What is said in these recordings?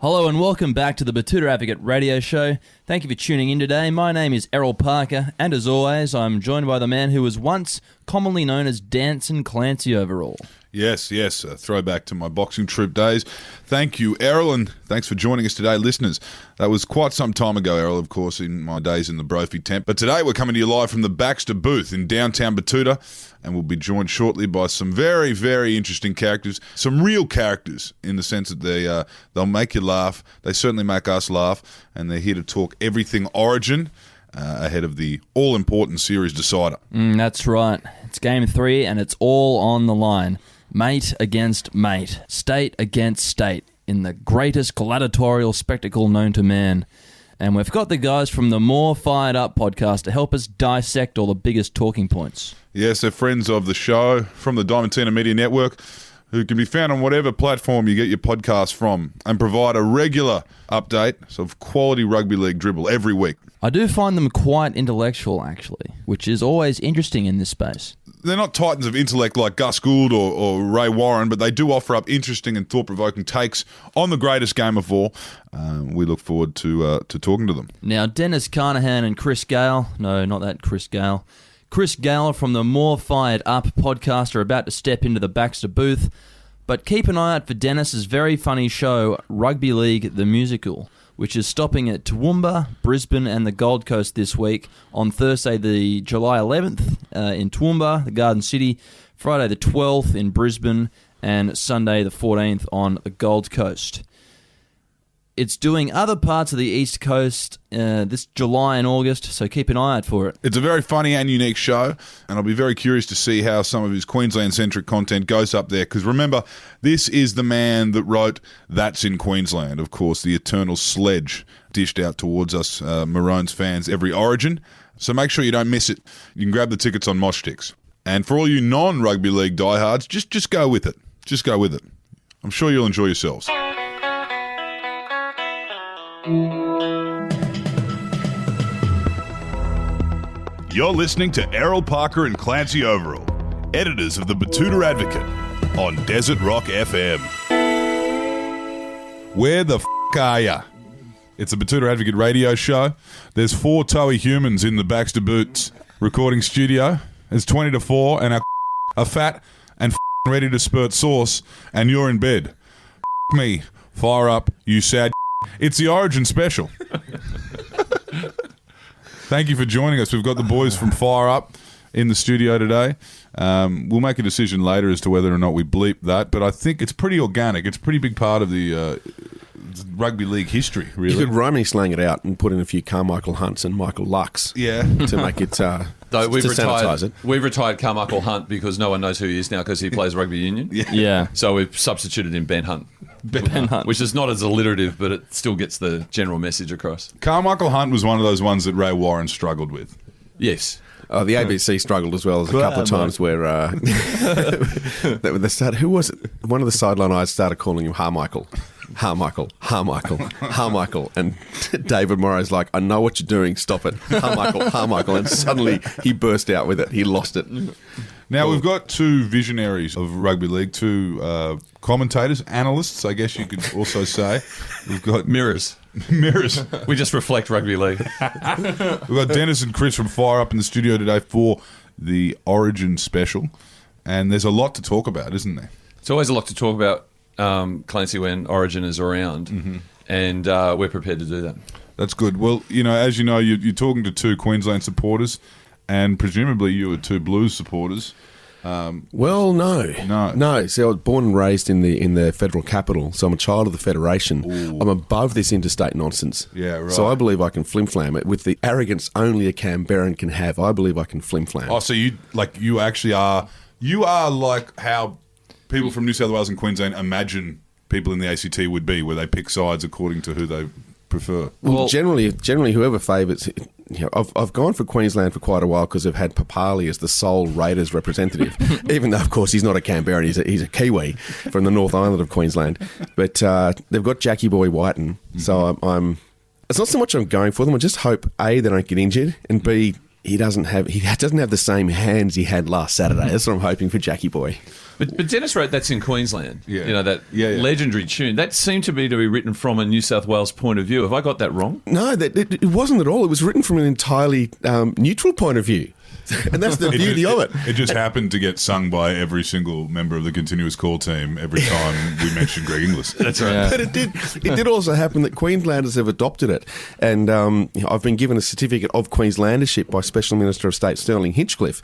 Hello and welcome back to the Batuta Advocate radio show. Thank you for tuning in today. My name is Errol Parker, and as always, I'm joined by the man who was once commonly known as Dancing Clancy Overall. Yes, a throwback to my boxing troop days. Thank you, Errol, and thanks for joining us today, listeners. That was quite some time ago, Errol, of course, in my days in the Brophy tent. But today we're coming to you live from the Baxter booth in downtown Batuta, and we'll be joined shortly by some very, very interesting characters, some real characters in the sense that they'll make you laugh. They certainly make us laugh, and they're here to talk everything Origin ahead of the all-important series decider. That's right. It's Game 3, and it's all on the line. Mate against mate, state against state, in the greatest gladiatorial spectacle known to man. And we've got the guys from the More Fired Up podcast to help us dissect all the biggest talking points. Yes, they're friends of the show from the Diamantina Media Network, who can be found on whatever platform you get your podcast from, and provide a regular update of quality rugby league dribble every week. I do find them quite intellectual, actually, which is always interesting in this space. They're not titans of intellect like Gus Gould or Ray Warren, but they do offer up interesting and thought-provoking takes on the greatest game of all. We look forward to talking to them. Now, Dennis Carnahan and Chris Gale, no, not that Chris Gale. Chris Gale from the More Fired Up podcast are about to step into the Baxter booth, but keep an eye out for Dennis's very funny show, Rugby League the Musical, which is stopping at Toowoomba, Brisbane and the Gold Coast this week on Thursday the July 11th in Toowoomba, the Garden City, Friday the 12th in Brisbane and Sunday the 14th on the Gold Coast. It's doing other parts of the East Coast this July and August, so keep an eye out for it. It's a very funny and unique show, and I'll be very curious to see how some of his Queensland-centric content goes up there, because remember, this is the man that wrote That's in Queensland, of course, the eternal sledge dished out towards us Maroons fans every Origin, so make sure you don't miss it. You can grab the tickets on Moshsticks. And for all you non-rugby league diehards, just go with it. Just go with it. I'm sure you'll enjoy yourselves. You're listening to Errol Parker and Clancy Overall, editors of the Batuta Advocate on Desert Rock FM. Where the f*** are ya? It's a Batuta Advocate radio show. There's 4 toey humans in the Baxter Boots recording studio. It's 20 to 4 and are fat and ready to spurt sauce, and you're in bed. Me. Fire up, you sad. It's the Origin special. Thank you for joining us. We've got the boys from Fire Up in the studio today. We'll make a decision later as to whether or not we bleep that, but I think it's pretty organic. It's a pretty big part of the rugby league history, really. You could rhyming slang it out and put in a few Carmichael Hunts and Michael Lucks to make it Though we've sanitize it. We've retired Carmichael Hunt because no one knows who he is now because he plays rugby union. Yeah. So we've substituted in Ben Hunt. Ben Hunt. Which is not as alliterative, but it still gets the general message across. Carmichael Hunt was one of those ones that Ray Warren struggled with. Yes. The ABC struggled as well as a couple of times where they started. Who was it? One of the sideline eyes started calling him Harmichael, and David Morrow's like, "I know what you're doing. Stop it, Harmichael!" And suddenly he burst out with it. He lost it. Now, we've got 2 visionaries of rugby league, 2 commentators, analysts, I guess you could also say. We've got Mirrors. We just reflect rugby league. We've got Dennis and Chris from Fire Up in the studio today for the Origin special. And there's a lot to talk about, isn't there? It's always a lot to talk about, Clancy, when Origin is around. And we're prepared to do that. That's good. Well, as you know, you're talking to 2 Queensland supporters, and presumably you were 2 Blues supporters. Well, no. See, I was born and raised in the federal capital, so I'm a child of the Federation. Ooh. I'm above this interstate nonsense. Yeah, right. So I believe I can flim-flam it with the arrogance only a Canberran can have. I believe I can flim-flam. Oh, so you actually are. You are like how people from New South Wales and Queensland imagine people in the ACT would be, where they pick sides according to who they prefer. Well, generally, whoever favours. I've gone for Queensland for quite a while because they've had Papali as the sole Raiders representative, even though, of course, he's not a Canberran, he's a Kiwi from the North Island of Queensland. But they've got Jackie Boy Whiten, so I'm. It's not so much I'm going for them. I just hope A, they don't get injured, and B, he doesn't have the same hands he had last Saturday. That's what I'm hoping for Jackie Boy. But Dennis wrote That's in Queensland. Yeah. You know, that Yeah. legendary tune. That seemed to be written from a New South Wales point of view. Have I got that wrong? No, it wasn't at all. It was written from an entirely neutral point of view. And that's the beauty of it. It just happened to get sung by every single member of the continuous call team every time we mentioned Greg Inglis. That's right. Yeah. But it did also happen that Queenslanders have adopted it. And I've been given a certificate of Queenslandership by Special Minister of State Sterling Hinchcliffe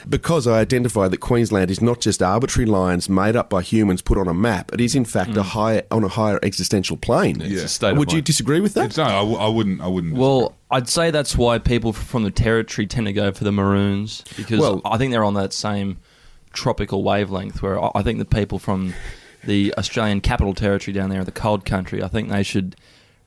because I identified that Queensland is not just arbitrary lines made up by humans put on a map. It is, in fact, on a higher existential plane. It's a state of Would you mind. disagree with that? No, I wouldn't. Well, I'd say that's why people from the territory tend to go for the Maroons, because Well- I think they're on that same tropical wavelength, where I think the people from the Australian Capital Territory down there, the cold country, I think they should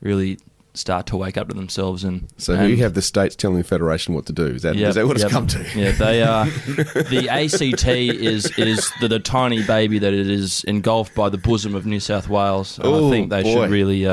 really start to wake up to themselves. So you have the states telling the Federation what to do. Is that what it's come to? Yeah, they are. The ACT is the tiny baby that it is engulfed by the bosom of New South Wales. And I think they should really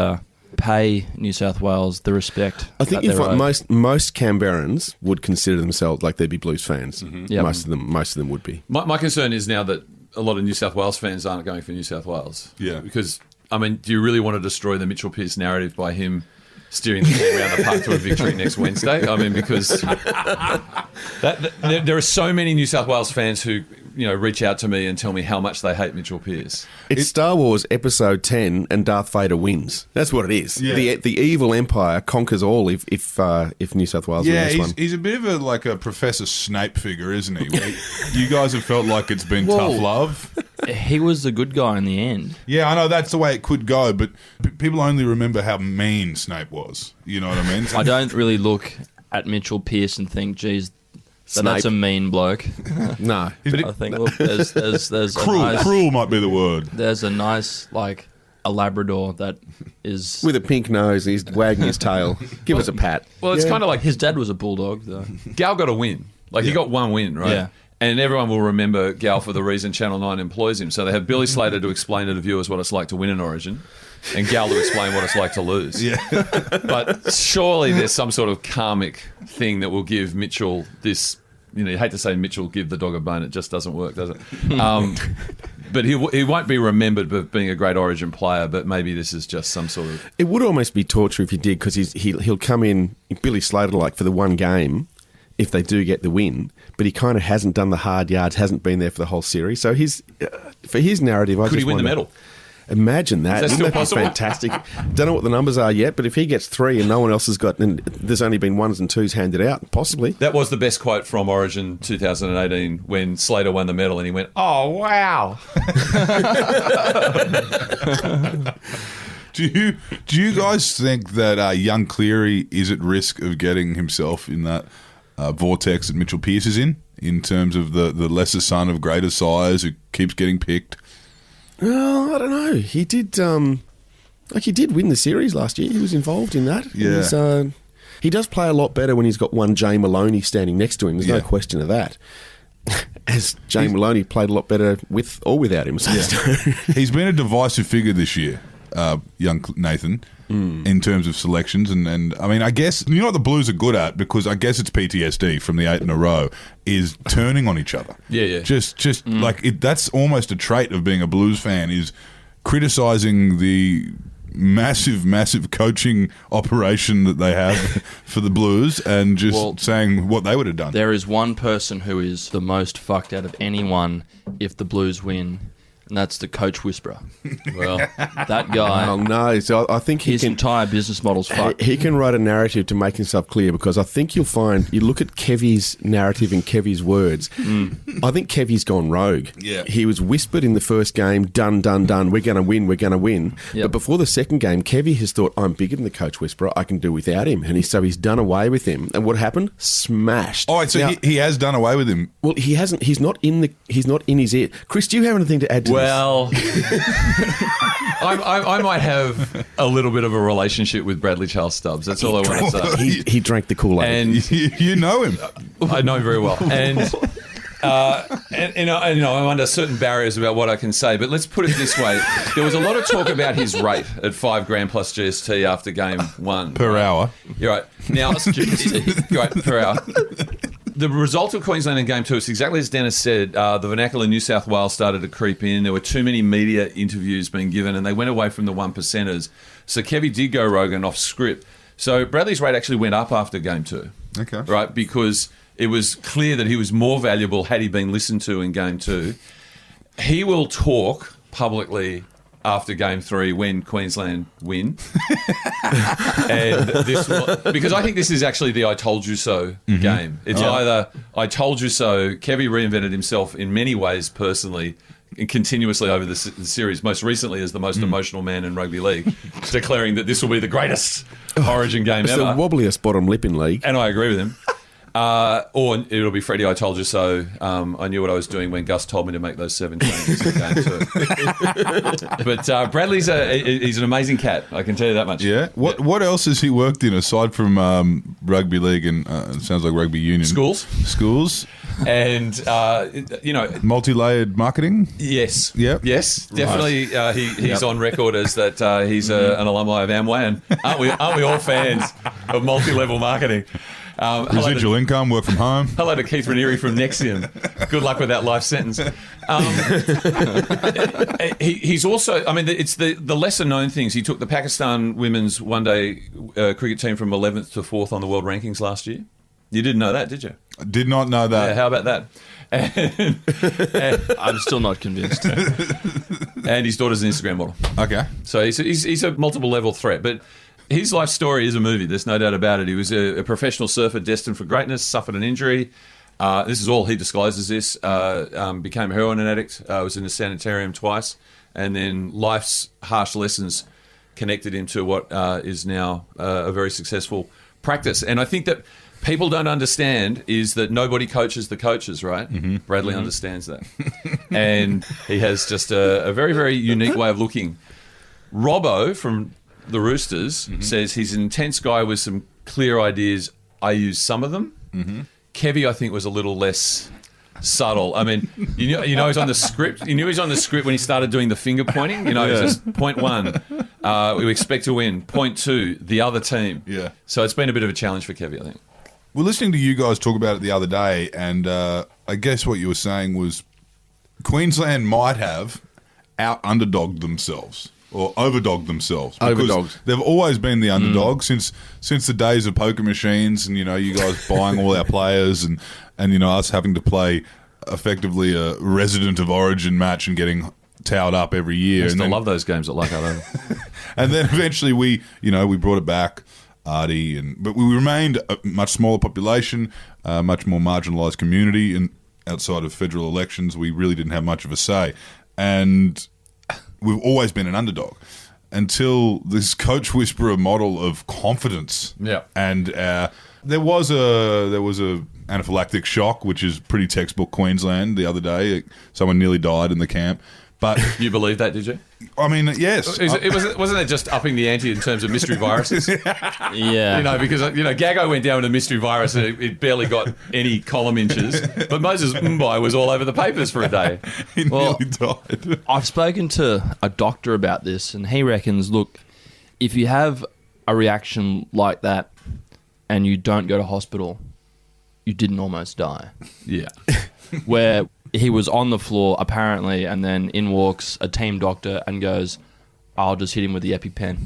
pay New South Wales the respect. I think that you they're find owed. most Canberrans would consider themselves like they'd be Blues fans. Yep. Most of them would be. My concern is now that a lot of New South Wales fans aren't going for New South Wales. Yeah. Because, I mean, do you really want to destroy the Mitchell Pearce narrative by him steering the team around the park to a victory next Wednesday? I mean, because there are so many New South Wales fans who, reach out to me and tell me how much they hate Mitchell Pearce. It's Star Wars Episode 10 and Darth Vader wins. That's what it is. Yeah. The evil empire conquers all if New South Wales win this one. he's a bit of a Professor Snape figure, isn't he? You guys have felt like it's been tough love. He was the good guy in the end. Yeah, I know that's the way it could go, but people only remember how mean Snape was. You know what I mean? I don't really look at Mitchell Pearce and think, geez, that's Snape. a mean bloke. No. I think, look, there's Cruel might be the word. There's a nice, a Labrador that is... With a pink nose, he's wagging his tail. Give us a pat. Well, it's kind of like His dad was a bulldog, though. Gal got a win. He got one win, right? Yeah. And everyone will remember Gal for the reason Channel 9 employs him. So they have Billy Slater to explain to the viewers what it's like to win an Origin, and Gal to explain what it's like to lose. Yeah. But surely there's some sort of karmic thing that will give Mitchell this... you hate to say Mitchell give the dog a bone. It just doesn't work, does it? But he won't be remembered for being a great Origin player, but maybe this is just some sort of... It would almost be torture if he did, because he'll come in, Billy Slater, for the one game, if they do get the win, but he kind of hasn't done the hard yards, hasn't been there for the whole series. So for his narrative, Could he win the medal? Imagine that. Is that Wouldn't still that be fantastic? Don't know what the numbers are yet, but if he gets 3 and no one else has got, and there's only been 1s and 2s handed out, possibly. That was the best quote from Origin 2018 when Slater won the medal and he went, "Oh, wow." Do you guys think that young Cleary is at risk of getting himself in that vortex that Mitchell Pearce is in terms of the lesser son of greater size who keeps getting picked? Oh, I don't know. He did, he did win the series last year. He was involved in that. Yeah. He does play a lot better when he's got one Jay Maloney standing next to him. There's no question of that. As Jay Maloney played a lot better with or without him. So He's been a divisive figure this year, young Nathan, in terms of selections. And I mean, I guess, what the Blues are good at, because I guess it's PTSD from the 8 in a row, is turning on each other. Yeah. Just that's almost a trait of being a Blues fan, is criticising the massive coaching operation that they have for the Blues and just saying what they would have done. There is one person who is the most fucked out of anyone if the Blues win, and that's the coach whisperer. Well, that guy... Oh, no. So I think his entire business model's fucked. He can write a narrative to make himself clear, because I think you'll find, you look at Kevy's narrative and Kevy's words, I think Kevy's gone rogue. Yeah. He was whispered in the first game, done, we're going to win. Yep. But before the second game, Kevy has thought, I'm bigger than the coach whisperer, I can do without him. And so he's done away with him. And what happened? Smashed. Oh, so Now, he has done away with him. well, he hasn't. He's not in his ear. Chris, do you have anything to add to Well, I might have a little bit of a relationship with Bradley Charles Stubbs. That's all I want to this? say. He drank the Kool-Aid. And You know him. I know him very well. And I'm under certain barriers about what I can say, but let's put it this way. There was a lot of talk about his rate at $5,000 plus GST after game 1. Per hour. You're right. Now, right, per hour. the result of Queensland in Game 2 is exactly as Dennis said. The vernacular in New South Wales started to creep in. There were too many media interviews being given, and they went away from the one percenters. So Kevy did go Rogan off script. So Bradley's rate actually went up after Game 2. Okay. Right, because it was clear that he was more valuable had he been listened to in Game 2. He will talk publicly after Game 3 when Queensland win. And because I think this is actually the I told you so game. It's either I told you so, Kevy reinvented himself in many ways personally and continuously over the series, most recently as the most emotional man in rugby league, declaring that this will be the greatest Origin game it's ever. the wobbliest bottom lip in league. And I agree with him. Or it'll be Freddie, I told you so. I knew what I was doing when Gus told me to make those 7 changes in Game 2. But Bradley's he's an amazing cat. I can tell you that much. Yeah. What else has he worked in aside from rugby league and it sounds like rugby union? Schools. And, multi-layered marketing? Yes. Yep. Yes, definitely. He's on record as that he's an alumni of Amway. And aren't we all fans of multi-level marketing? Residual income, work from home. Hello to Keith Raniere from Nexium. Good luck with that life sentence. He's also, it's the lesser known things. He took the Pakistan women's one-day cricket team from 11th to 4th on the world rankings last year. You didn't know that, did you? I did not know that. Yeah, how about that? And I'm still not convinced. And his daughter's an Instagram model. Okay. So he's a multiple level threat. But his life story is a movie. There's no doubt about it. He was a professional surfer destined for greatness, suffered an injury. This is all he discloses this. Became a heroin addict. Was in a sanitarium twice. And then life's harsh lessons connected him to what is now a very successful practice. And I think that people don't understand is that nobody coaches the coaches, right? Mm-hmm. Bradley understands that. And he has just a very, very unique way of looking. Robbo from the Roosters says he's an intense guy with some clear ideas. I use some of them. Mm-hmm. Kevy, I think, was a little less subtle. I mean, you know he's on the script. You knew he was on the script when he started doing the finger pointing. You know, it's just point 1, we expect to win. Point 2, the other team. Yeah. So it's been a bit of a challenge for Kevy, I think. We're listening to you guys talk about it the other day, and I guess what you were saying was Queensland might have out-underdogged themselves. Or overdogged themselves. Overdogged. They've always been the underdog since the days of poker machines and, you guys buying all our players and us having to play effectively a resident of Origin match and getting towed up every year. I still love those games at Leichhardt. And then eventually we brought it back, Artie, but we remained a much smaller population, much more marginalised community, and outside of federal elections we really didn't have much of a say. And we've always been an underdog until this coach whisperer model of confidence. Yeah. And there was a anaphylactic shock, which is pretty textbook Queensland the other day. Someone nearly died in the camp. But you believe that, did you? I mean, yes. Wasn't it just upping the ante in terms of mystery viruses? Yeah. Because Gaggo went down with a mystery virus and it barely got any column inches. But Moses Mbai was all over the papers for a day. He nearly died. I've spoken to a doctor about this, and he reckons, look, if you have a reaction like that and you don't go to hospital, you didn't almost die. Yeah. Where he was on the floor, apparently, and then in walks a team doctor and goes, I'll just hit him with the EpiPen.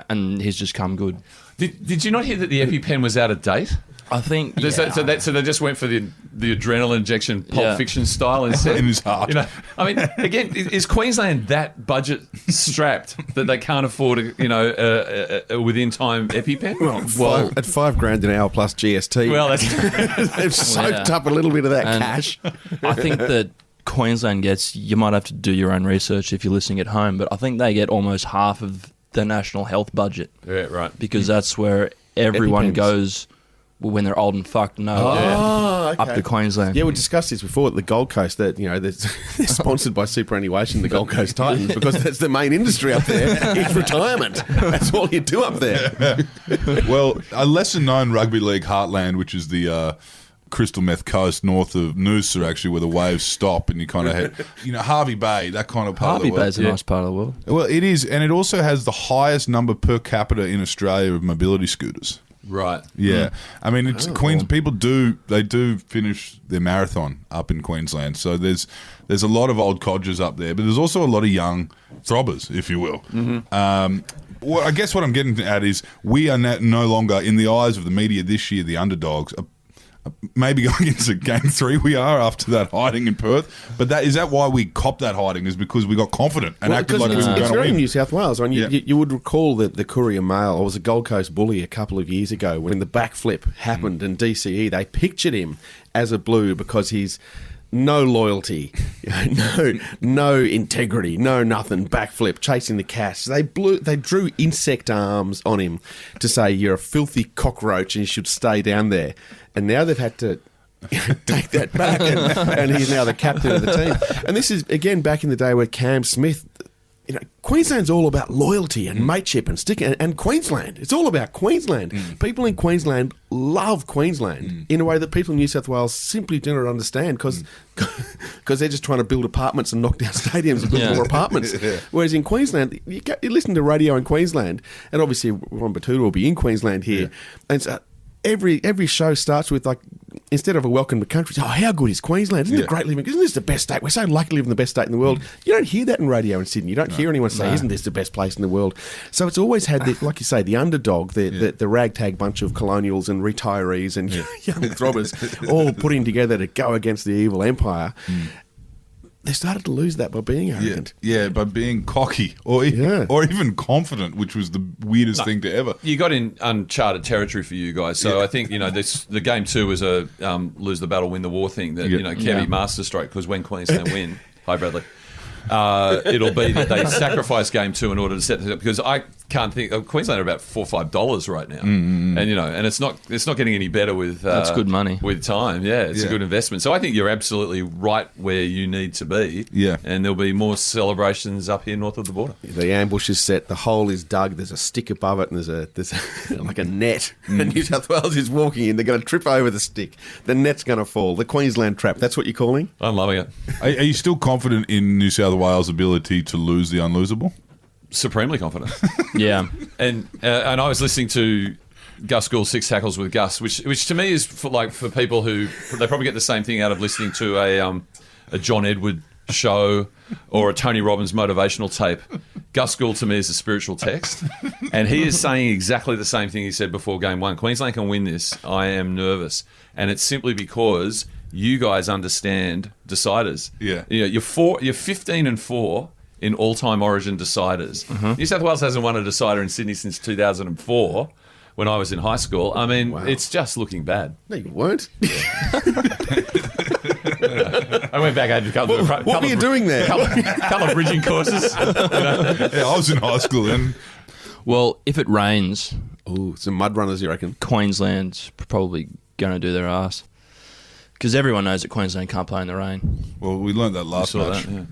And he's just come good. Did you not hear that the EpiPen was out of date? I think, yeah. So they just went for the adrenaline injection Pulp Fiction style instead? In his heart. Again, is Queensland that budget strapped that they can't afford a within time EpiPen? Well, at $5,000 an hour plus GST. Well, that's they've soaked up a little bit of that cash. I think that Queensland gets, you might have to do your own research if you're listening at home, but I think they get almost half of the national health budget. Yeah, right. Because that's where everyone EpiPens. Goes when they're old and fucked. Okay. Up to Queensland. Yeah, we discussed this before at the Gold Coast that they're sponsored by superannuation, the Gold Coast Titans, because that's the main industry up there. It's retirement. That's all you do up there. Well, a lesser known rugby league heartland, which is the Crystal Meth Coast north of Noosa, actually, where the waves stop and you kind of had, Harvey Bay, that kind of part Harvey of the world. Bay's a nice part of the world. Well, it is, and it also has the highest number per capita in Australia of mobility scooters. Right. Yeah, I mean, it's Queens. People do finish their marathon up in Queensland. So there's a lot of old codgers up there, but there's also a lot of young throbbers, if you will. Well, I guess what I'm getting at is we are no longer, in the eyes of the media this year, the underdogs. Maybe going into game 3 we are after that hiding in Perth, but is that why we copped that hiding, is because we got confident and acted like we were going to win. It's very New South Wales. I mean, you would recall that the Courier Mail, I was a Gold Coast bully a couple of years ago when the backflip happened in DCE. They pictured him as a blue because he's no loyalty, no integrity, no nothing, backflip, chasing the cash. They drew insect arms on him to say you're a filthy cockroach and you should stay down there. And now they've had to take that back, and he's now the captain of the team. And this is, again, back in the day where Cam Smith, Queensland's all about loyalty and mateship and sticking, and Queensland. It's all about Queensland. People in Queensland love Queensland in a way that people in New South Wales simply do not understand because they're just trying to build apartments and knock down stadiums and build more apartments. Whereas in Queensland, you listen to radio in Queensland, and obviously Ron Batuta will be in Queensland here, and so every show starts with, like, instead of a welcome to country, how good is Queensland? Isn't it great living? Isn't this the best state? We're so lucky to live in the best state in the world. You don't hear that in radio in Sydney. You don't hear anyone say, isn't this the best place in the world? So it's always had, like you say, the underdog, the ragtag bunch of colonials and retirees and young throbbers all putting together to go against the evil empire. They started to lose that by being arrogant. Yeah, by being cocky or even confident, which was the weirdest thing to ever. You got in uncharted territory for you guys. So I think, the game 2 was a lose the battle, win the war thing that, Kevy masterstroke, because when Queensland win, hi Bradley, it'll be that they sacrifice game 2 in order to set this up, because I can't think Queensland are about $4 or $5 right now, and and it's not getting any better with that's good money with time. It's a good investment. So I think you're absolutely right where you need to be. And there'll be more celebrations up here north of the border. The ambush is set, the hole is dug, there's a stick above it, and there's like a net. And New South Wales is walking in, they're going to trip over the stick, the net's going to fall, the Queensland trap. That's what you're calling? I'm loving it. Are you still confident in New South Wales' ability to lose the unloseable? Supremely confident. Yeah. And I was listening to Gus Gould's 6 Tackles with Gus, which to me is for people who they probably get the same thing out of listening to a John Edward show or a Tony Robbins motivational tape. Gus Gould to me is a spiritual text, and he is saying exactly the same thing he said before game 1. Queensland can win this. I am nervous, and it's simply because you guys understand deciders. Yeah. You're 15-4 in all-time Origin deciders. New South Wales hasn't won a decider in Sydney since 2004, when I was in high school. I mean, it's just looking bad. No, you weren't. I went back. I had a couple What were you doing there? couple of bridging courses. Yeah, I was in high school then. Well, if it rains, Some mud runners, you reckon? Queensland's probably going to do their ass. Because everyone knows that Queensland can't play in the rain. Well, we learned that last match. That,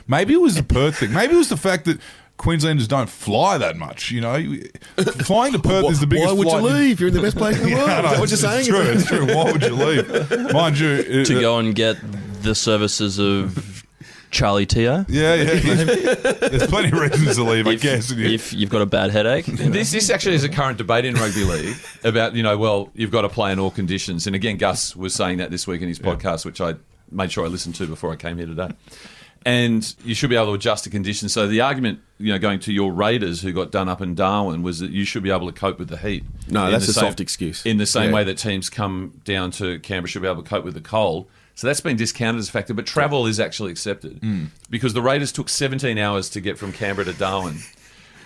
Maybe it was the Perth thing. Maybe it was the fact that Queenslanders don't fly that much. Flying to Perth is the biggest. Why would flight you leave? You're in the best place in the world. No, Is that what you're saying? It's true. Why would you leave? Mind you, To go and get the services of Charlie Teo. Yeah. There's plenty of reasons to leave, I guess. If you've got a bad headache. This actually is a current debate in rugby league about, you've got to play in all conditions. And again, Gus was saying that this week in his podcast, which I made sure I listened to before I came here today. And you should be able to adjust to conditions. So the argument, going to your Raiders who got done up in Darwin, was that you should be able to cope with the heat. No, that's a soft excuse. In the same way that teams come down to Canberra should be able to cope with the cold. So that's been discounted as a factor. But travel is actually accepted because the Raiders took 17 hours to get from Canberra to Darwin.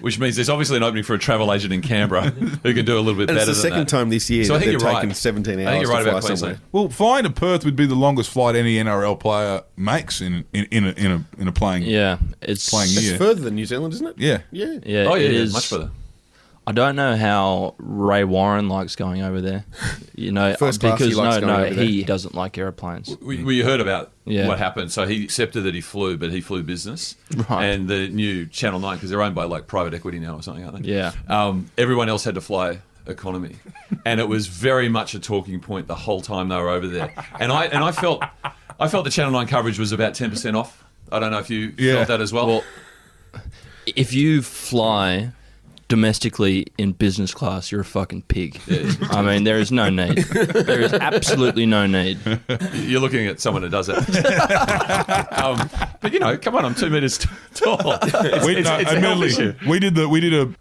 Which means there's obviously an opening for a travel agent in Canberra who can do a little bit better than that. It's the second time this year so that they've taken 17 hours I think you're right to fly about Queensland. somewhere. Well, flying to Perth would be the longest flight any NRL player makes in a playing Yeah, playing year. It's further than New Zealand, isn't it? Yeah. Yeah. Yeah, Oh, yeah, it yeah, is. much further. I don't know how Ray Warren likes going over there. First class, he because likes going over there. he doesn't like airplanes. We heard about Yeah. what happened. So he accepted that he flew, but he flew business. Right. And the new Channel 9, because they're owned by private equity now or something, aren't they? Yeah. Everyone else had to fly economy. And it was very much a talking point the whole time they were over there. And I felt the Channel 9 coverage was about 10% off. I don't know if you felt that as well. Well, if you fly domestically in business class, you're a fucking pig. I mean, there is no need. There is absolutely no need. You're looking at someone who does it. But come on, I'm 2 meters tall. We did a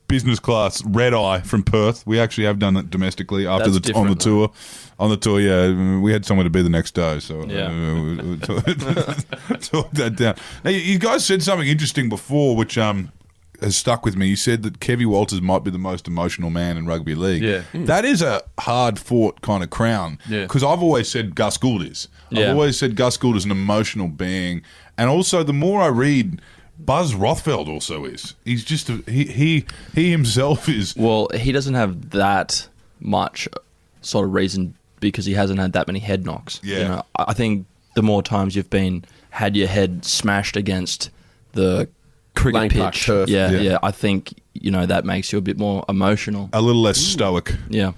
business class red eye from Perth. We actually have done it domestically after That's on the different, tour. On the tour, yeah, we had somewhere to be the next day, so we talked that down. Now, you guys said something interesting before, which has stuck with me. You said that Kevy Walters might be the most emotional man in rugby league. Yeah. That is a hard-fought kind of crown. Yeah. Because I've always said Gus Gould is. I've always said Gus Gould is an emotional being. And also, the more I read, Buzz Rothfeld also is. He's just he himself is. Well, he doesn't have that much sort of reason because he hasn't had that many head knocks. Yeah. I think the more times you've had your head smashed against the cricket Lane Park pitch, turf. yeah, I think that makes you a bit more emotional. A little less stoic. Yeah.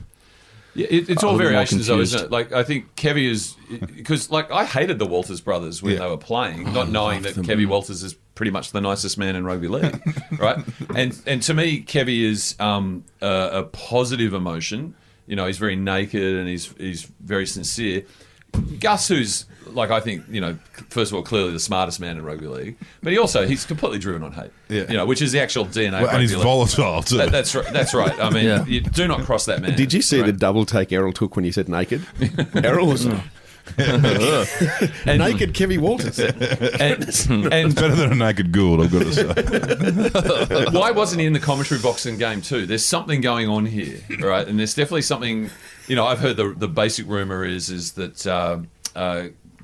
Yeah, it's all A little more variations, though, confused. isn't it? Like, I think Kevy is... Because, I hated the Walters brothers when they were playing, not knowing that Kevy Walters is pretty much the nicest man in rugby league, right? And to me, Kevy is a positive emotion. He's very naked and he's very sincere. Gus, who's... I think, first of all, clearly the smartest man in rugby league, but he's completely driven on hate. Yeah. Which is the actual DNA of And he's rugby league. volatile, too. That's right. I mean, you do not cross that man. Did you see right? the double take Errol took when you said naked? Errol was naked Kevy Walters. And It's better than a naked Gould, I've got to say. why wasn't he in the commentary box in game 2? There's something going on here, right? And there's definitely something. I've heard the basic rumor is that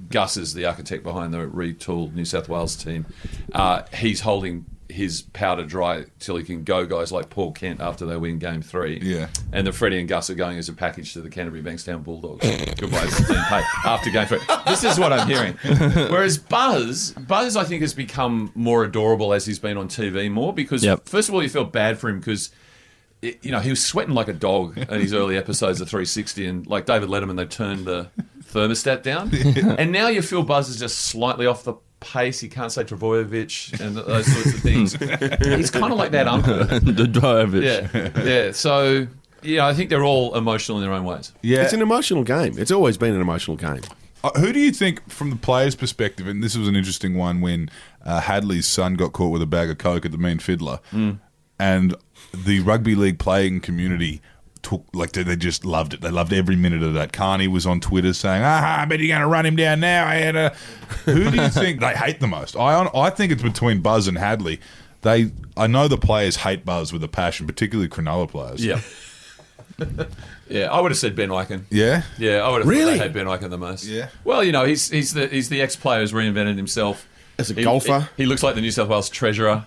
Gus is the architect behind the retooled New South Wales team. He's holding his powder dry till he can go guys like Paul Kent after they win game 3. Yeah. And the Freddie and Gus are going as a package to the Canterbury Bankstown Bulldogs. Goodbye, 15 pay after game 3. This is what I'm hearing. Whereas Buzz, I think, has become more adorable as he's been on TV more because, first of all, you feel bad for him because he was sweating like a dog in his early episodes of 360, and like David Letterman, they turned the thermostat down. And now you feel Buzz is just slightly off the pace. He can't say Travojevic and those sorts of things. He's kind of like that uncle. The Travojevic. Yeah. So, I think they're all emotional in their own ways. Yeah. It's an emotional game. It's always been an emotional game. Who do you think, from the player's perspective, and this was an interesting one when Hadley's son got caught with a bag of coke at the Mean Fiddler, and the rugby league playing community they just loved it. They loved every minute of that. Carney was on Twitter saying, I bet you're going to run him down now. Who do you think they hate the most? I think it's between Buzz and Hadley. I know the players hate Buzz with a passion, particularly Cronulla players. Yeah. Yeah, I would have said Ben Eichen. Yeah? Yeah, I would have Really? thought they hate Ben Eichen the most. Yeah. Well, he's the ex-player who's reinvented himself. As a golfer. He looks like the New South Wales treasurer.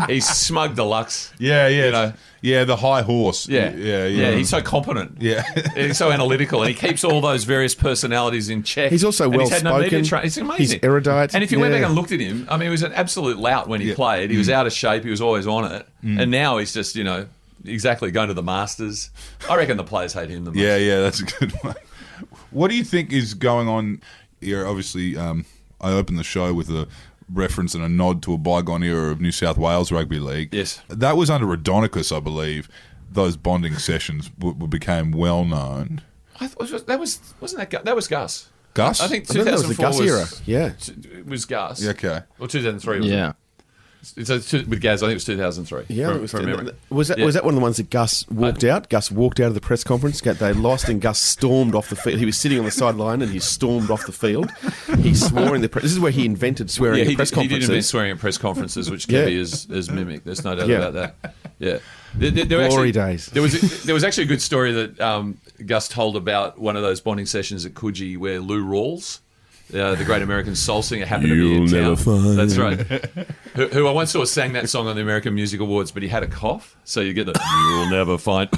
He's smug deluxe. Yeah. Yeah, the high horse. Yeah. He's so competent. Yeah. He's so analytical, and he keeps all those various personalities in check. He's also And he's had no media well-spoken. He's amazing. He's erudite. And if you went Yeah. back and looked at him, I mean, he was an absolute lout when he played. He was out of shape. He was always on it. And now he's just, exactly going to the Masters. I reckon the players hate him the most. Yeah, that's a good one. What do you think is going on here? Obviously, I opened the show with a reference and a nod to a bygone era of New South Wales Rugby League. Yes. That was under Adonicus, I believe. Those bonding sessions became well known. I thought that was Gus. Gus? I think I think that was the 2004 Gus era. Yeah. It was Gus. Yeah, okay. Or 2003. Was Yeah. with Gaz, I think it was 2003. Yeah, from, it was, from memory. was that one of the ones that Gus walked out? Gus walked out of the press conference. They lost, and Gus stormed off the field. He was sitting on the sideline, and he stormed off the field. He swore in the press. This is where he invented swearing at press he conferences. did invent swearing at press conferences, which Yeah. Kevy is mimicked. There's no doubt Yeah. about that. Yeah. Glory days. There was actually a good story that Gus told about one of those bonding sessions at Coogee where Lou Rawls, the great American soul singer, happened to be in town. never find. That's right. Who I once saw sang that song on the American Music Awards, but he had a cough, so you get the "You'll never find,"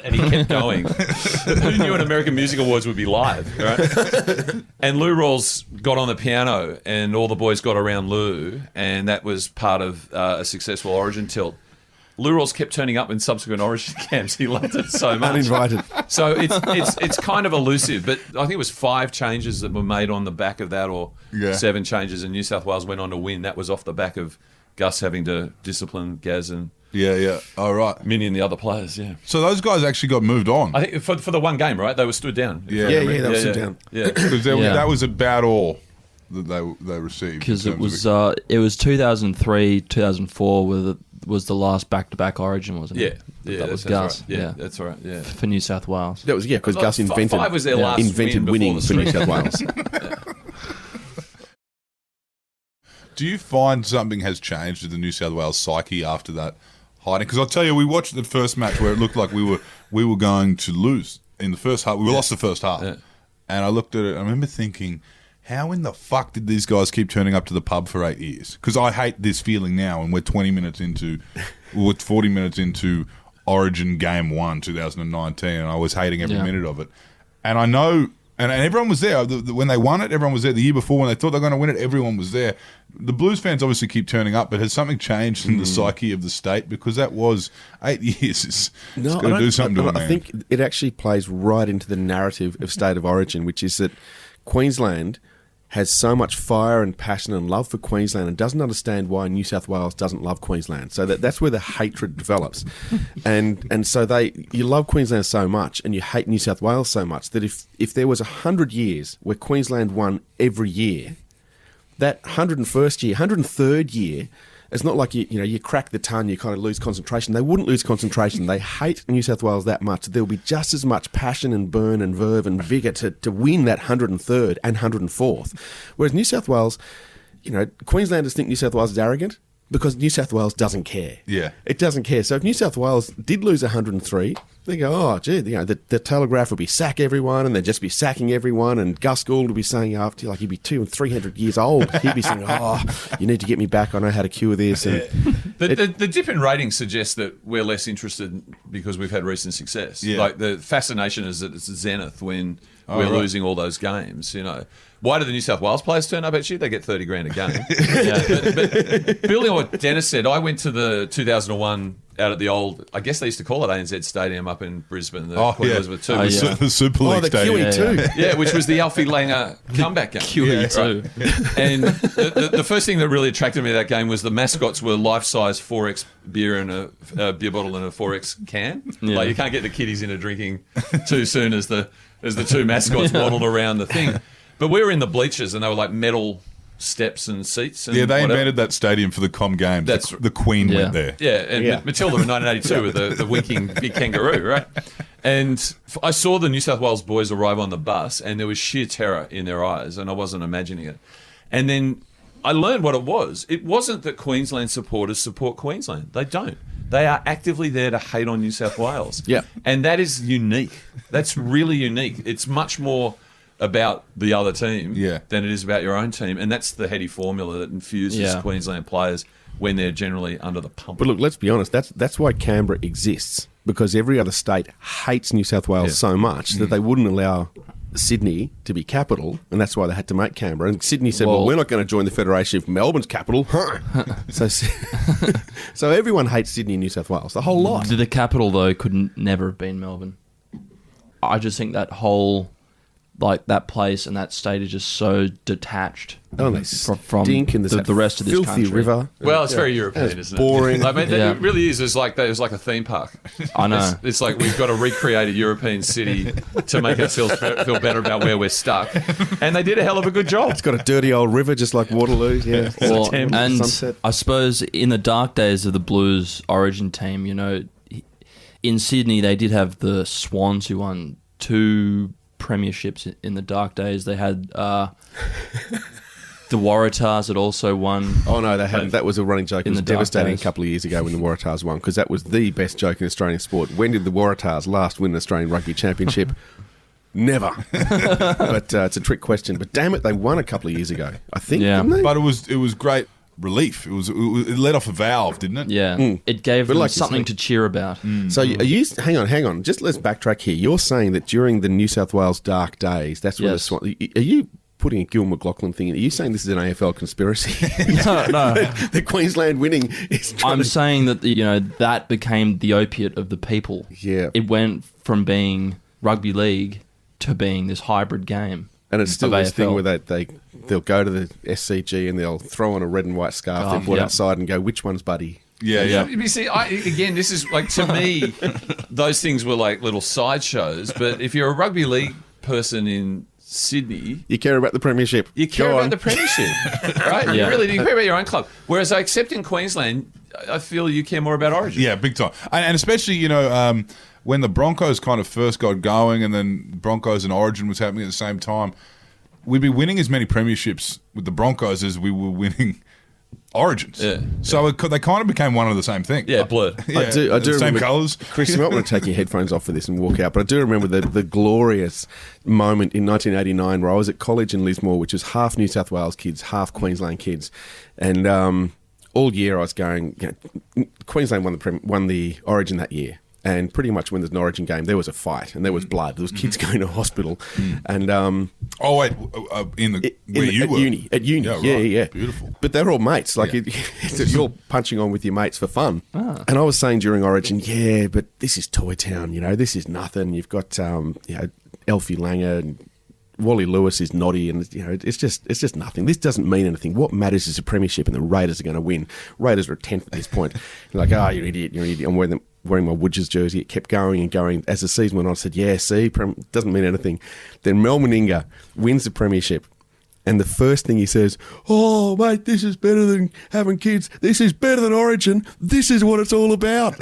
and he kept going. Who knew an American Music Awards would be live, right? And Lou Rawls got on the piano, and all the boys got around Lou, and that was part of a successful Origin tilt. Lou Rawls kept turning up in subsequent Origin camps. He loved it so much. Uninvited. So it's kind of elusive, but I think it was 5 changes that were made on the back of that, or 7 changes, and New South Wales went on to win. That was off the back of Gus having to discipline Gaz and Yeah. All right. Minnie and the other players, yeah. So those guys actually got moved on. I think for the one game, right? They were stood down. Yeah. They were stood down. Yeah. Because Yeah. that was about all that they received. Because in it terms was 2003, 2004 was the last back-to-back Origin, wasn't Yeah. it? Yeah, that was that's Gus. right. Yeah, that's right. Yeah. For New South Wales. That was because Gus invented 5 was their last invented win winning before for the New South streak. Wales. Do you find something has changed with the New South Wales psyche after that hiding? Because I'll tell you, we watched the first match where it looked like we were going to lose in the first half. We lost the first half. Yeah. And I looked at it, I remember thinking, how in the fuck did these guys keep turning up to the pub for 8 years? Because I hate this feeling now, and we're 40 minutes into Origin Game 1, 2019, and I was hating every minute of it. And I know, and everyone was there. When they won it, everyone was there. The year before, when they thought they were going to win it, everyone was there. The Blues fans obviously keep turning up, but has something changed in the psyche of the state? Because that was 8 years. It's got to do something to it, man. I think it actually plays right into the narrative of State of Origin, which is that Queensland has so much fire and passion and love for Queensland and doesn't understand why New South Wales doesn't love Queensland. So that's where the hatred develops. And so you love Queensland so much and you hate New South Wales so much that if there was 100 years where Queensland won every year, that 101st year, 103rd year, it's not like you crack the ton, you kind of lose concentration. They wouldn't lose concentration. They hate New South Wales that much. There'll be just as much passion and burn and verve and vigour to win that 103rd and 104th. Whereas New South Wales, Queenslanders think New South Wales is arrogant because New South Wales doesn't care. Yeah. It doesn't care. So if New South Wales did lose 103, they go, oh, gee, the Telegraph would be sack everyone and they'd just be sacking everyone, and Gus Gould would be saying after, he'd be 200 and 300 years old. He'd be saying, oh, you need to get me back. I know how to cure this. And The dip in ratings suggests that we're less interested because we've had recent success. Yeah. Like the fascination is at its zenith when we're losing all those games. Why do the New South Wales players turn up? Actually, they get $30,000 a game. But building on what Dennis said, I went to the 2001 out at the old, I guess they used to call it ANZ Stadium up in Brisbane, the Queen Elizabeth II. The Super League the Stadium. QE2. Yeah, which was the Alfie Langer comeback game. QE2. Right. And the first thing that really attracted me to that game was the mascots were life-size 4X beer and a beer bottle and a 4X can. Yeah. Like, you can't get the kiddies into drinking too soon as the two mascots waddled around the thing. But we were in the bleachers and they were like metal steps and seats. And Yeah, they whatever. invented that stadium for the Com Games. That's- the Queen went there. Yeah, and Matilda in 1982 with the winking big kangaroo, right? And I saw the New South Wales boys arrive on the bus, and there was sheer terror in their eyes, and I wasn't imagining it. And then I learned what it was. It wasn't that Queensland supporters support Queensland. They don't. They are actively there to hate on New South Wales. Yeah. And that is unique. That's really unique. It's much more about the other team than it is about your own team. And that's the heady formula that infuses Queensland players when they're generally under the pump. But look, let's be honest, that's why Canberra exists, because every other state hates New South Wales so much that they wouldn't allow Sydney to be capital, and that's why they had to make Canberra. And Sydney said, well we're not going to join the Federation if Melbourne's capital. So everyone hates Sydney and New South Wales, the whole lot. The capital, though, could never have been Melbourne. I just think that whole, that place and that state is just so detached They from stink in the rest of this filthy country. river. Well, it's very European, isn't it? Boring. It really is. It's like a theme park. I know. It's like we've got to recreate a European city to make ourselves feel better about where we're stuck. And they did a hell of a good job. It's got a dirty old river just like Waterloo. Yeah. Well, and Sunset. I suppose in the dark days of the Blues Origin team, in Sydney they did have the Swans who won 2 premierships in the dark days. They had the Waratahs had also won. Oh no, they hadn't. That was a running joke. It In was the dark devastating days. a couple of years ago when the Waratahs won, because that was the best joke in Australian sport. When did the Waratahs last win an Australian Rugby Championship? Never. But it's a trick question. But damn it, they won a couple of years ago, I think, Yeah. didn't they? But it was great relief. It let off a valve, didn't it? Yeah, it gave But them like you something said- to cheer about. So are you? Hang on. Just let's backtrack here. You're saying that during the New South Wales dark days, that's when Yes. are you putting a Gil McLaughlin thing in? Are you saying this is an AFL conspiracy? No. The Queensland winning is trying I'm to... saying that that became the opiate of the people. Yeah. It went from being rugby league to being this hybrid game. And it's still of this thing AFL. where they'll go to the SCG and they'll throw on a red and white scarf, they'll put yeah. outside and go, which one's Buddy? Yeah. You see, again, this is like, to me, those things were like little sideshows. But if you're a rugby league person in Sydney, You care about the premiership. you care Go about on. the premiership, right? Yeah. You really do. You care about your own club. Whereas I accept in Queensland, I feel you care more about Origin. Yeah, big time. And especially, when the Broncos kind of first got going and then Broncos and Origin was happening at the same time, we'd be winning as many premierships with the Broncos as we were winning Origins. Yeah. So they kind of became one and the same thing. Yeah, blurred. I do Same remember, colours. Chris, you might want to take your headphones off for this and walk out. But I do remember the glorious moment in 1989 where I was at college in Lismore, which was half New South Wales kids, half Queensland kids, and all year I was going. Queensland won the Origin that year. And pretty much when there's an Origin game, there was a fight and there was blood. There was kids going to hospital, and Oh, wait, where you were? At uni, Yeah, right. yeah. Beautiful. But they're all mates. Like you're punching on with your mates for fun. And I was saying during Origin, yeah, but this is Toy Town. This is nothing. You've got Elfie Langer and Wally Lewis is noddy, and it's just nothing. This doesn't mean anything. What matters is a premiership, and the Raiders are going to win. Raiders are a 10th at this point. You're like, you're an idiot. I'm wearing my Woodges jersey. It kept going and going. As the season went on, I said, yeah, see, doesn't mean anything. Then Mel Meninga wins the premiership, and the first thing he says, oh, mate, this is better than having kids. This is better than Origin. This is what it's all about.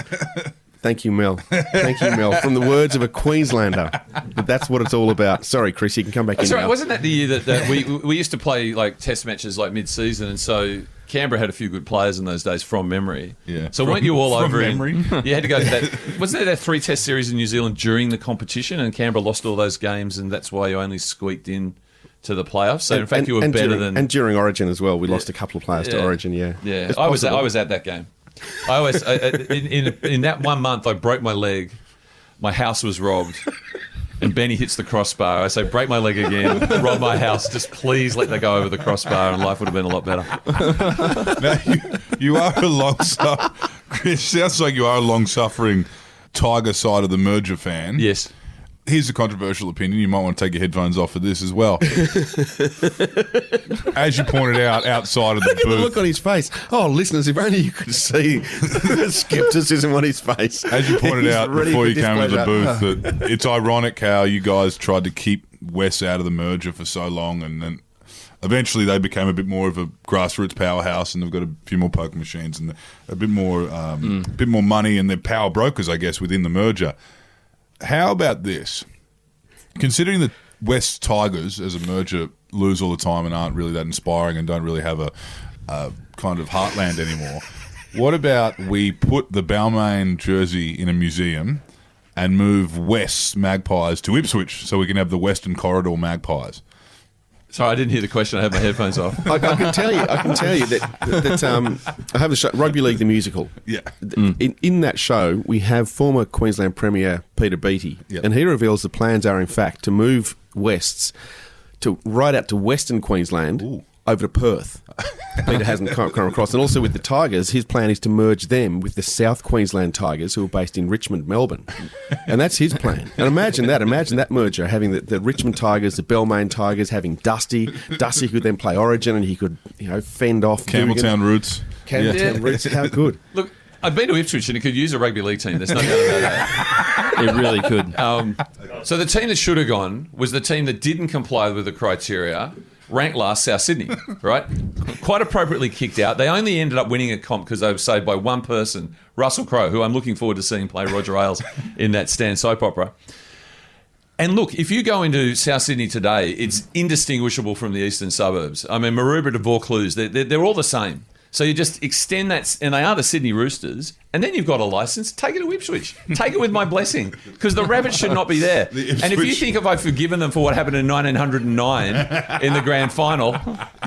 Thank you, Mel. Thank you, Mel. From the words of a Queenslander. But that's what it's all about. Sorry, Chris, you can come back in Sorry, now. wasn't that the year that we used to play like test matches like mid-season, and so Canberra had a few good players in those days from memory. Yeah. So weren't you all From over memory? You had to go to that. Wasn't there that 3-test series in New Zealand during the competition, and Canberra lost all those games, and that's why you only squeaked in to the playoffs? So in fact, you were better during, than. And during Origin as well, we lost a couple of players to Origin. Yeah. It's I was possible. at that game. I always in that 1 month I broke my leg, my house was robbed, and Benny hits the crossbar. I say, break my leg again, rob my house, just please let that go over the crossbar, and life would have been a lot better. Now, you are a Chris, sounds like you are a long-suffering Tiger side of the merger fan. Yes. Here's a controversial opinion. You might want to take your headphones off for this as well. As you pointed out, outside of the Look at the booth, look on his face. Oh, listeners, if only you could see the skepticism on his face. as you pointed He's out ready before for you came into the displeasure. booth, that it's ironic how you guys tried to keep West out of the merger for so long, and then eventually they became a bit more of a grassroots powerhouse, and they've got a few more poker machines and a bit more money, and they're power brokers, I guess, within the merger. How about this? Considering that West Tigers as a merger lose all the time and aren't really that inspiring and don't really have a kind of heartland anymore, what about we put the Balmain jersey in a museum and move West's Magpies to Ipswich so we can have the Western Corridor Magpies? Sorry, I didn't hear the question. I had my headphones off. I can tell you that I have the show, Rugby League the musical. Yeah. In that show, we have former Queensland Premier Peter Beattie, Yep. and he reveals the plans are in fact to move Wests right out to Western Queensland over to Perth. Peter hasn't come across, and also with the Tigers, his plan is to merge them with the South Queensland Tigers, who are based in Richmond, Melbourne, and that's his plan. And imagine that merger, having the Richmond Tigers, the Balmain Tigers, having Dusty could then play Origin, and he could fend off Campbelltown Roots. Campbelltown Roots. How good. Look, I've been to Ipswich, and it could use a rugby league team. There's no doubt about that. It really could. So the team that should have gone was the team that didn't comply with the criteria, ranked last, South Sydney, right? Quite appropriately kicked out. They only ended up winning a comp because they were saved by one person, Russell Crowe, who I'm looking forward to seeing play Roger Ailes in that Stan soap opera. And look, if you go into South Sydney today, it's indistinguishable from the eastern suburbs. I mean, Maroubra to Vaucluse, they're all the same. So you just extend that, and they are the Sydney Roosters, and then you've got a licence, take it to Ipswich. Take it with my blessing, because the Rabbits should not be there. And if you think if I've forgiven them for what happened in 1909 in the grand final,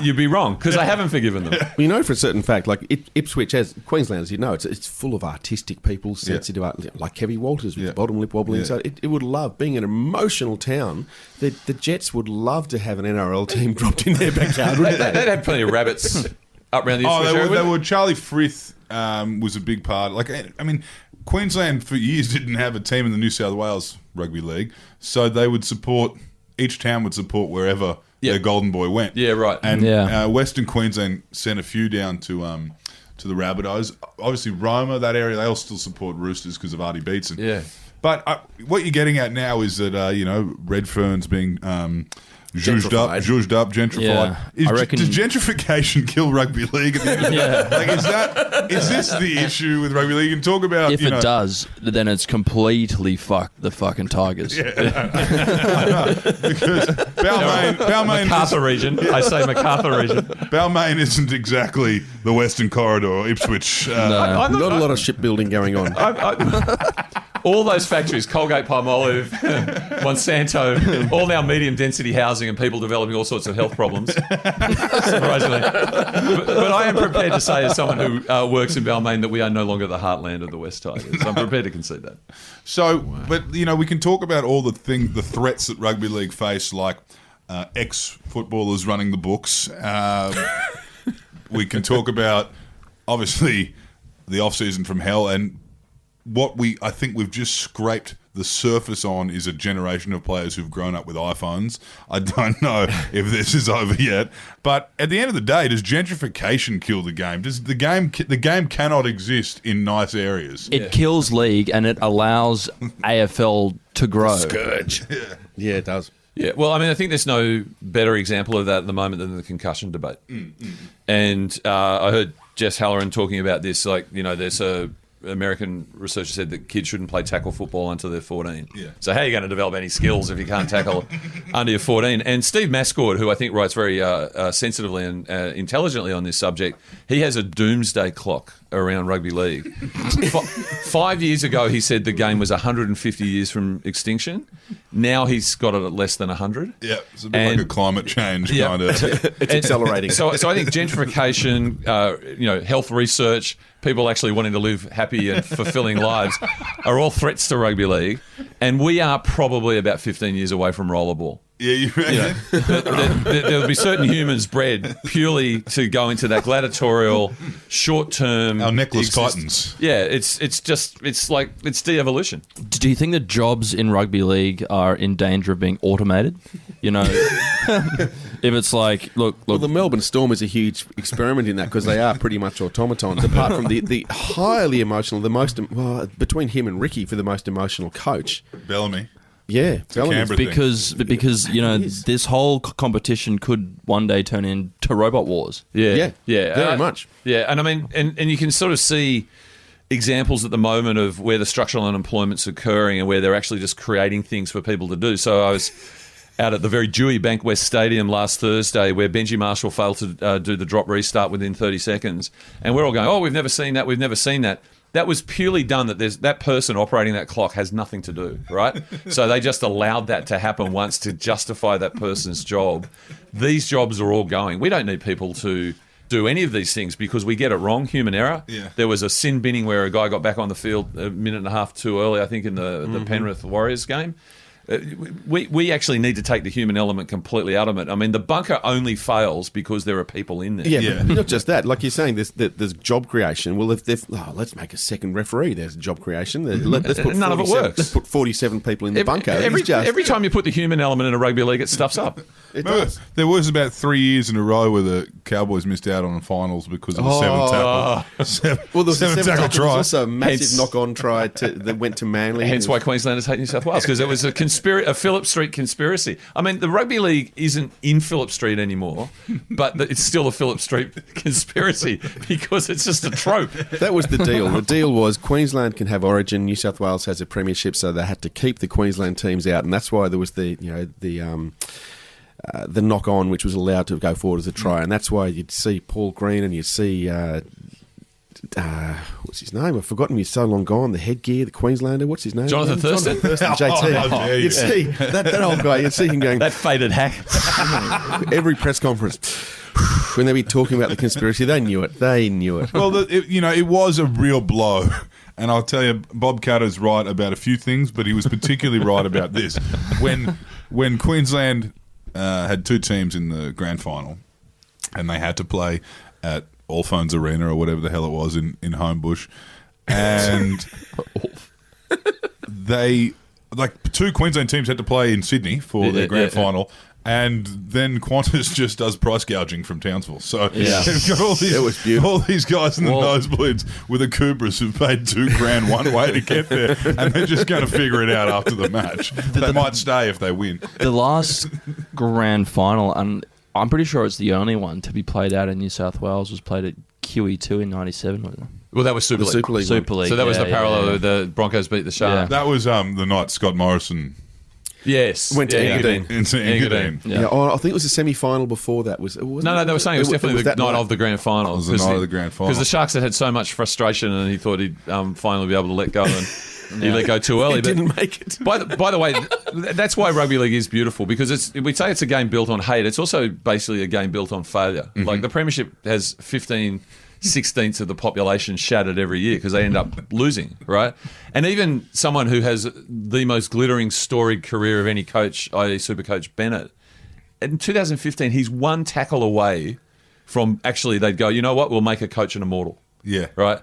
you'd be wrong, because I haven't forgiven them. Well, you know for a certain fact, like Ipswich, as Queensland, as you know, it's full of artistic people, sensitive art, like Kevin Walters with the bottom lip wobbling. Yeah. So it would love, being an emotional town, the Jets would love to have an NRL team dropped in their backyard, wouldn't they? They'd have plenty of rabbits up around the Ipswich area, They wouldn't were. Charlie Frith was a big part. Queensland for years didn't have a team in the New South Wales Rugby League, so they would support. Each town would support wherever their golden boy went. Yeah, right. And Western Queensland sent a few down to to the Rabbitohs. Obviously, Roma, that area, they all still support Roosters because of Artie Beetson. Yeah. But what you're getting at now is that, Redfern's being zhuzhed up, gentrified. Yeah, I reckon- Does gentrification kill rugby league at the end of the Yeah. Like, is this the issue with rugby league? And talk about, If it does, then it's completely fucked the fucking Tigers. because Balmain MacArthur region. I say MacArthur region. Balmain isn't exactly the Western Corridor or Ipswich. Not a lot of shipbuilding going on. All those factories, Colgate Palmolive, Monsanto, all now medium density housing and people developing all sorts of health problems. Surprisingly. But I am prepared to say, as someone who works in Balmain, that we are no longer the heartland of the West Tigers. I'm prepared to concede that. So, but we can talk about all the threats that rugby league face, like ex-footballers running the books. We can talk about, obviously, the off-season from hell, and I think we've just scraped the surface on is a generation of players who've grown up with iPhones. I don't know if this is over yet, but at the end of the day, does gentrification kill the game? Does the game cannot exist in nice areas? It kills league and it allows AFL to grow. Scourge. Yeah, it does. Yeah, well, I mean, I think there's no better example of that at the moment than the concussion debate. And I heard Jess Halloran talking about this, there's a American researcher said that kids shouldn't play tackle football until they're 14. Yeah. So how are you going to develop any skills if you can't tackle under you're 14? And Steve Mascord, who I think writes very sensitively and intelligently on this subject, he has a doomsday clock around rugby league. 5 years ago, he said the game was 150 years from extinction. Now he's got it at less than 100. Yeah, it's a bit like a climate change kind of. It's accelerating. So I think gentrification, health research, people actually wanting to live happy and fulfilling lives are all threats to rugby league. And we are probably about 15 years away from rollerball. Yeah, you reckon? There'll be certain humans bred purely to go into that gladiatorial, short-term... Our necklace titans. Yeah, it's de-evolution. Do you think the jobs in rugby league are in danger of being automated? If it's like, look. Well, the Melbourne Storm is a huge experiment in that because they are pretty much automatons. Apart from the highly emotional, between him and Ricky for the most emotional coach. Bellamy. Yeah, Bellamy. Because this whole competition could one day turn into robot wars. Yeah, very much. Yeah, and I mean, and you can sort of see examples at the moment of where the structural unemployment's occurring and where they're actually just creating things for people to do. So I was out at the very dewy Bankwest Stadium last Thursday where Benji Marshall failed to do the drop restart within 30 seconds. And we're all going, we've never seen that, we've never seen that. That was purely done that that person operating that clock has nothing to do, right? So they just allowed that to happen once to justify that person's job. These jobs are all going. We don't need people to do any of these things because we get it wrong, human error. Yeah. There was a sin binning where a guy got back on the field a minute and a half too early, I think, in the Penrith Warriors game. We actually need to take the human element completely out of it. I mean, the bunker only fails because there are people in there. Yeah. But not just that. Like you're saying, there's job creation. Well, let's make a second referee. There's job creation. Let's put none of it works. Let's put 47 people in the bunker. Every time you put the human element in a rugby league, it stuffs up. It does. There was about 3 years in a row where the Cowboys missed out on the finals because of a seven tackle. Well, there was seven tackle try. try. Also a massive knock-on try that went to Manly. Hence why Queenslanders hate New South Wales, because it was a Phillip Street conspiracy. I mean, the rugby league isn't in Phillip Street anymore, but it's still a Phillip Street conspiracy because it's just a trope. That was the deal. The deal was Queensland can have Origin, New South Wales has a premiership, so they had to keep the Queensland teams out, and that's why there was the knock-on, which was allowed to go forward as a try, and that's why you'd see Paul Green and you'd see what's his name? I've forgotten. He's so long gone. The headgear, the Queenslander. What's his name? Jonathan Thurston, JT. You'd see that old guy. You'd see him going that faded hack. Every press conference when they'd be talking about the conspiracy. They knew it. Well, it was a real blow. And I'll tell you, Bob Catter's right about a few things, but he was particularly right about this. When Queensland had two teams in the grand final, and they had to play at Allphones Arena or whatever the hell it was in Homebush, and two Queensland teams had to play in Sydney for their grand final, And then Qantas just does price gouging from Townsville. So Yeah. you've got It was beautiful. all these guys in the Well- nosebleeds with a Cooper's who've paid $2,000 one way to get there, and they're just going to figure it out after the match. They might stay if they win. The last grand final, and I'm pretty sure it's the only one to be played out in New South Wales, was played at QE2 in '97. Wasn't it? Well, that was Super The League. Super League. one. Super League. So that was yeah, the parallel. yeah. The Broncos beat the Sharks. That was the night Scott Morrison Yes. Went to Engadine. into Engadine. Yeah. Yeah. I think it was the semi-final before that. No, they were saying it was definitely the that night of the grand final. It was the night of the grand final. Because the Sharks had so much frustration, and he thought he'd finally be able to let go, and he let go too early. It But didn't make it. by the way, that's why rugby league is beautiful, because we say it's a game built on hate. It's also basically a game built on failure. Like the Premiership has 15/16 of the population shattered every year because they end up losing, right? And even someone who has the most glittering storied career of any coach, i.e. Supercoach Bennett, in 2015 he's one tackle away from actually they'd go, you know what, we'll make a coach an immortal, Yeah. right?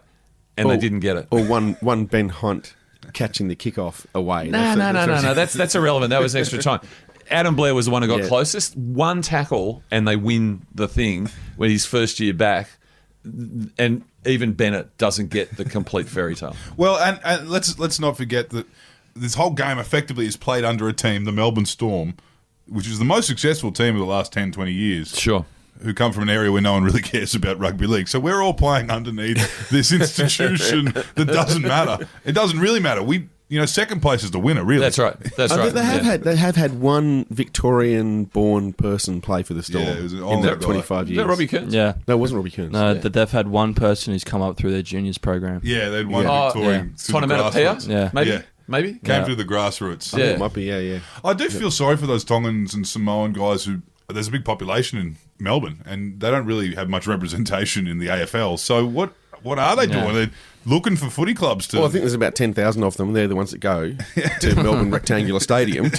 And they didn't get it. Or one Ben Hunt catching the kickoff away. No. That's irrelevant. That was extra time. Adam Blair was the one who got Yeah. closest. One tackle, and they win the thing when his first year back. And even Bennett doesn't get the complete fairy tale. Well, and let's not forget that this whole game effectively is played under a team, the Melbourne Storm, which is the most successful team of the last 10, 20 years. Sure. Who come from an area where no one really cares about rugby league. So we're all playing underneath this institution that doesn't matter. It doesn't really matter. Second place is the winner, really. That's right. That's right. They have had one Victorian-born person play for the Storm Yeah, it was an in older that guy. 25 Is years. that Robbie Kearns? Yeah. No, it wasn't Robbie Kearns. No, Yeah. that they've had one person who's come up through their juniors program. Yeah, they'd won Yeah. Victorian. through the Tonamanapia? grassroots. Yeah. Maybe? Yeah. Maybe? Came Yeah. through the grassroots. I think Yeah. it might be, yeah. I do feel sorry for those Tongans and Samoan guys who. There's a big population in Melbourne, and they don't really have much representation in the AFL. So what are they doing? They're looking for footy clubs to. Well, I think there's about 10,000 of them. They're the ones that go to Melbourne Rectangular Stadium. It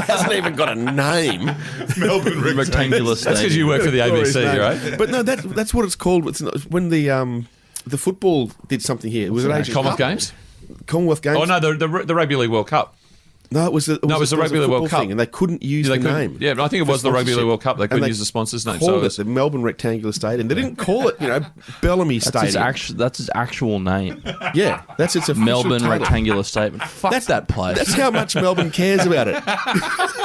hasn't even got a name. Melbourne Rectangular rectangular. stadium. That's because you work for the Glorious ABC, name. right? But no, that's what it's called. It's not, when the football did something here. It was an Asian Commonwealth Cup. Games? Commonwealth Games. Oh, no, the Rugby League World Cup. No, it was the Rugby League World football Cup. thing, and they couldn't use They the couldn't- name. yeah, but I think it for was the Rugby League sponsorship. World Cup. They couldn't And use the sponsor's name. Called So it it was, the Melbourne Rectangular Stadium. They didn't call it, Bellamy Stadium. That's his actual name. Yeah, that's its official Melbourne title. Rectangular Statement. Fuck that place. That's how much Melbourne cares about it.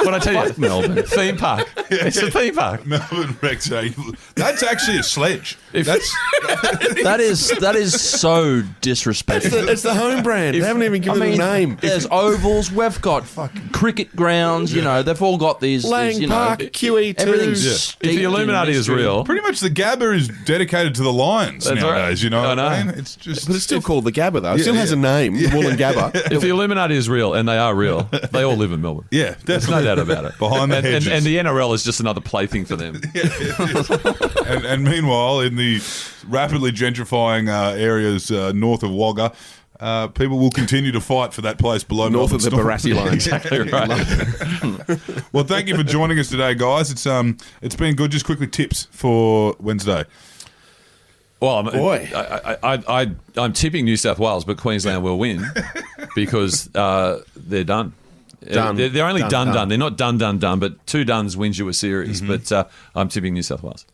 what I tell you, Melbourne. theme park. It's a theme park. Melbourne rectangular. That's actually a sledge. If- That's that is so disrespectful. It's the home brand. They haven't even given it a name. There's ovals. We've got fucking cricket grounds. They've all got these. Lang Park, QE2. Everything's Yeah. steeped If the in Illuminati is mystery. real, pretty much the Gabba is dedicated to the Lions That's nowadays. right. You know I what I know. mean? It's just. But it's still called the Gabba, though. It Yeah, still has yeah. a name, the Woolen Gabba. if the Illuminati is real, and they are real, they all live in Melbourne. Yeah, There's no definitely. doubt about it. Behind the hedges. and the NRL is just another plaything for them. and meanwhile, in the rapidly gentrifying areas north of Wagga, people will continue to fight for that place below North of the Melbourne Storm. Barassi line. Exactly right. Well, thank you for joining us today, guys. It's been good. Just quickly, tips for Wednesday. Well, Boy. I'm tipping New South Wales, but Queensland will win because they're done. Done. They're only Done. done. They're not done. But 2 dones wins you a series. But I'm tipping New South Wales.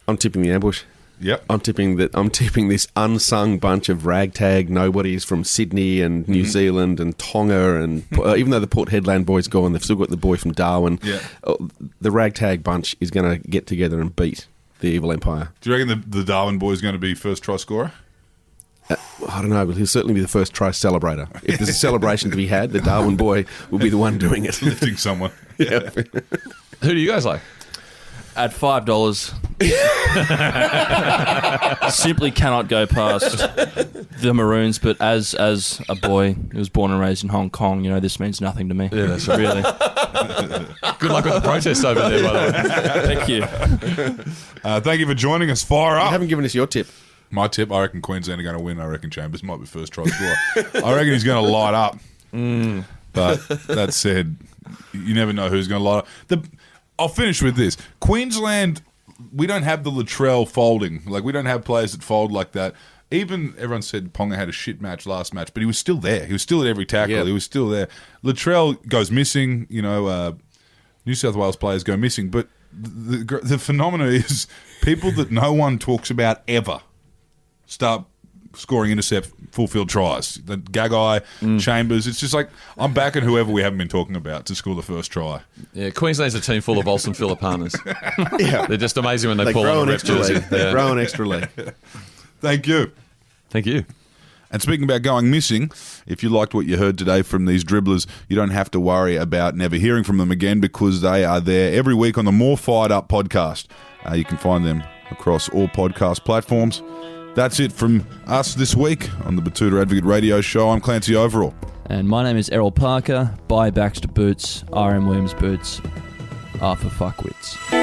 I'm tipping the ambush. Yep. I'm tipping this unsung bunch of ragtag nobodies from Sydney and New Zealand and Tonga, and even though the Port Headland boy's gone, they've still got the boy from Darwin. Yeah. The ragtag bunch is going to get together and beat the evil empire. Do you reckon the Darwin boy is going to be first try scorer? I don't know, but he'll certainly be the first try celebrator. If there's a celebration to be had, the Darwin boy will be the one doing it. Lifting someone. Yeah. Who do you guys like? At $5, simply cannot go past the Maroons. But as a boy who was born and raised in Hong Kong, this means nothing to me. Yeah, that's right. Really. Good luck with the protest over there, by the way. Thank you. Thank you for joining us. Fire You up. haven't given us your tip. My tip, I reckon Queensland are going to win. I reckon Chambers might be first try scorer. I reckon he's going to light up. But that said, you never know who's going to light up. I'll finish with this. Queensland, we don't have the Latrell folding. Like, we don't have players that fold like that. Even everyone said Ponga had a shit match last match, but he was still there. He was still at every tackle. Yeah. He was still there. Latrell goes missing. New South Wales players go missing. But the phenomena is people that no one talks about ever start scoring intercept full field tries. The Gagai, Chambers. It's just like I'm backing whoever we haven't been talking about to score the first try. Yeah, Queensland's a team full of Olsen Filipanas. Yeah. They're just amazing when they pull grow on an a rep extra jersey. leg. They grow an extra leg. Thank you. Thank you. And speaking about going missing, if you liked what you heard today from these dribblers, you don't have to worry about never hearing from them again because they are there every week on the More Fired Up podcast. You can find them across all podcast platforms. That's it from us this week on the Batuta Advocate Radio Show. I'm Clancy Overall. And my name is Errol Parker. Buy Baxter boots, RM Williams boots. Are for fuckwits.